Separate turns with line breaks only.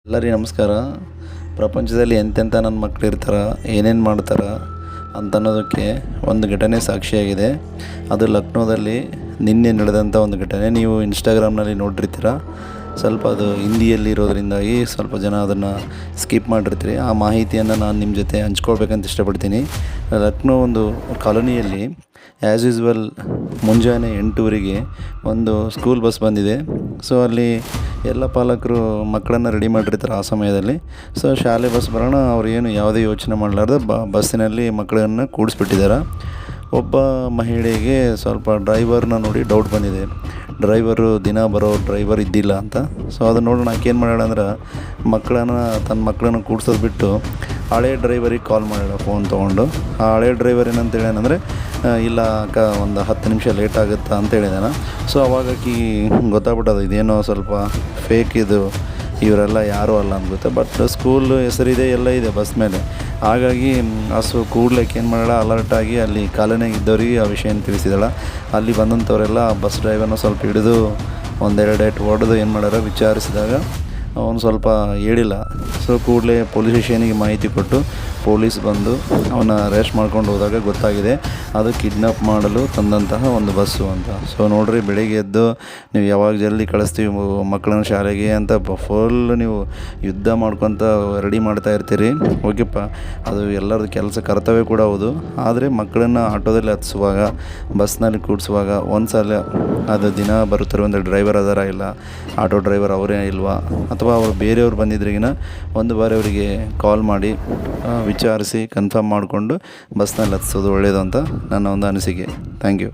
ಎಲ್ಲರಿಗೂ ನಮಸ್ಕಾರ. ಪ್ರಪಂಚದಲ್ಲಿ ಎಂತೆಂಥ ನನ್ನ ಮಕ್ಳು ಇರ್ತಾರೆ, ಏನೇನು ಮಾಡ್ತಾರೆ ಅಂತ ಅನ್ನೋದಕ್ಕೆ ಒಂದು ಘಟನೆ ಸಾಕ್ಷಿಯಾಗಿದೆ. ಅದು ಲಕ್ನೋದಲ್ಲಿ ನಿನ್ನೆ ನಡೆದಂಥ ಒಂದು ಘಟನೆ. ನೀವು ಇನ್ಸ್ಟಾಗ್ರಾಮ್ನಲ್ಲಿ ನೋಡಿರ್ತೀರ. ಸ್ವಲ್ಪ ಅದು ಹಿಂದಿಯಲ್ಲಿ ಇರೋದರಿಂದಾಗಿ ಸ್ವಲ್ಪ ಜನ ಅದನ್ನು ಸ್ಕಿಪ್ ಮಾಡಿರ್ತೀರಿ. ಆ ಮಾಹಿತಿಯನ್ನು ನಾನು ನಿಮ್ಮ ಜೊತೆ ಹಂಚ್ಕೊಳ್ಬೇಕಂತ ಇಷ್ಟಪಡ್ತೀನಿ. ಲಕ್ನೋ ಒಂದು ಕಾಲೋನಿಯಲ್ಲಿ ಆ್ಯಸ್ ಯೂಸ್ವಲ್ ಮುಂಜಾನೆ 8:00ಗೆ ಒಂದು ಸ್ಕೂಲ್ ಬಸ್ ಬಂದಿದೆ. ಸೊ ಅಲ್ಲಿ ಎಲ್ಲ ಪಾಲಕರು ಮಕ್ಕಳನ್ನು ರೆಡಿ ಮಾಡಿರ್ತಾರೆ ಆ ಸಮಯದಲ್ಲಿ. ಸೊ ಶಾಲೆ ಬಸ್ ಬರೋಣ ಅವ್ರು ಏನು ಯಾವುದೇ ಯೋಚನೆ ಮಾಡಲಾರ್ದೆ ಬಸ್ಸಿನಲ್ಲಿ ಮಕ್ಕಳನ್ನು ಕೂಡಿಸ್ಬಿಟ್ಟಿದ್ದಾರೆ. ಒಬ್ಬ ಮಹಿಳೆಗೆ ಸ್ವಲ್ಪ ಡ್ರೈವರ್ನ ನೋಡಿ ಡೌಟ್ ಬಂದಿದೆ. ಡ್ರೈವರು ದಿನ ಬರೋ ಡ್ರೈವರ್ ಇದ್ದಿಲ್ಲ ಅಂತ. ಸೊ ಅದನ್ನು ನೋಡೋಣ ಆಕೆ ಮಾಡ್ಯಾಳ ಅಂದ್ರೆ ತನ್ನ ಮಕ್ಕಳನ್ನು ಕೂಡ್ಸೋದು ಬಿಟ್ಟು ಹಳೆ ಡ್ರೈವರಿಗೆ ಕಾಲ್ ಮಾಡ್ಯಾಳ ಫೋನ್ ತೊಗೊಂಡು. ಆ ಹಳೆ ಡ್ರೈವರ್ ಏನಂತ ಹೇಳ್ಯಾನಂದರೆ, ಇಲ್ಲ ಅಕ್ಕ ಒಂದು 10 ನಿಮಿಷ ಲೇಟ್ ಆಗುತ್ತಾ ಅಂತ ಹೇಳಿದಾನ. ಸೊ ಅವಾಗ ಆಕೆ ಗೊತ್ತಾಗ್ಬಿಟ್ಟದು ಇದೇನೋ ಸ್ವಲ್ಪ ಫೇಕ್ ಇದು, ಇವರೆಲ್ಲ ಯಾರೂ ಅಲ್ಲ ಅನ್ಗುತ್ತೆ. ಬಟ್ ಸ್ಕೂಲ್ ಹೆಸರಿದೆ, ಎಲ್ಲ ಇದೆ ಬಸ್ ಮೇಲೆ. ಹಾಗಾಗಿ ಕೂಡ್ಲಿಕ್ಕೆ ಏನು ಮಾಡಾಳ, ಅಲರ್ಟಾಗಿ ಅಲ್ಲಿ ಕಾಲೋನಿಯಾಗ ಇದ್ದವ್ರಿಗೆ ಆ ವಿಷಯನ ತಿಳಿಸಿದಾಳ. ಅಲ್ಲಿ ಬಂದಂಥವರೆಲ್ಲ ಬಸ್ ಡ್ರೈವರ್ನ ಸ್ವಲ್ಪ ಹಿಡಿದು ಒಂದೆರಡು ಏಟು ಹೊಡೆದು ಏನು ಮಾಡ್ಯಾರ, ವಿಚಾರಿಸಿದಾಗ ಅವನು ಸ್ವಲ್ಪ ಹೇಳಿಲ್ಲ. ಸೊ ಕೂಡಲೇ ಪೊಲೀಸ್ ಸ್ಟೇಷನಿಗೆ ಮಾಹಿತಿ ಕೊಟ್ಟು ಪೊಲೀಸ್ ಬಂದು ಅವನ ಅರೆಸ್ಟ್ ಮಾಡ್ಕೊಂಡು ಹೋದಾಗ ಗೊತ್ತಾಗಿದೆ ಅದು ಕಿಡ್ನಾಪ್ ಮಾಡಲು ತಂದಂತಹ ಒಂದು ಬಸ್ಸು ಅಂತ. ಸೊ ನೋಡಿರಿ, ಬೆಳಿಗ್ಗೆ ಎದ್ದು ನೀವು ಯಾವಾಗ ಜಲ್ದಿ ಕಳಿಸ್ತೀವಿ ಮಕ್ಕಳನ್ನ ಶಾಲೆಗೆ ಅಂತ ಫುಲ್ ನೀವು ಯುದ್ಧ ಮಾಡ್ಕೊತ ರೆಡಿ ಮಾಡ್ತಾ ಇರ್ತೀರಿ. ಓಕೆಪ್ಪ, ಅದು ಎಲ್ಲರದ್ದು ಕೆಲಸ ಕರ್ತವ್ಯ ಕೂಡ ಹೌದು. ಆದರೆ ಮಕ್ಕಳನ್ನು ಆಟೋದಲ್ಲಿ ಹತ್ತಿಸುವಾಗ, ಬಸ್ನಲ್ಲಿ ಕೂಡಿಸುವಾಗ ಒಂದು ಸಲ ಅದು ದಿನ ಬರುತ್ತಿರುವಂಥ ಡ್ರೈವರ್ ಅದಾರ, ಇಲ್ಲ ಆಟೋ ಡ್ರೈವರ್ ಅವರೇ ಇಲ್ವಾ, ಅಥವಾ ಅವರು ಬೇರೆಯವ್ರು ಬಂದಿದ್ರಿಗಿನ ಒಂದು ಬಾರಿ ಅವರಿಗೆ ಕಾಲ್ ಮಾಡಿ ವಿಚಾರಿಸಿ ಕನ್ಫರ್ಮ್ ಮಾಡಿಕೊಂಡು ಬಸ್ನಲ್ಲಿ ಹತ್ತಿಸೋದು ಒಳ್ಳೆಯದು ಅಂತ ನನ್ನ ಒಂದು ಅನಿಸಿಕೆ. Thank you.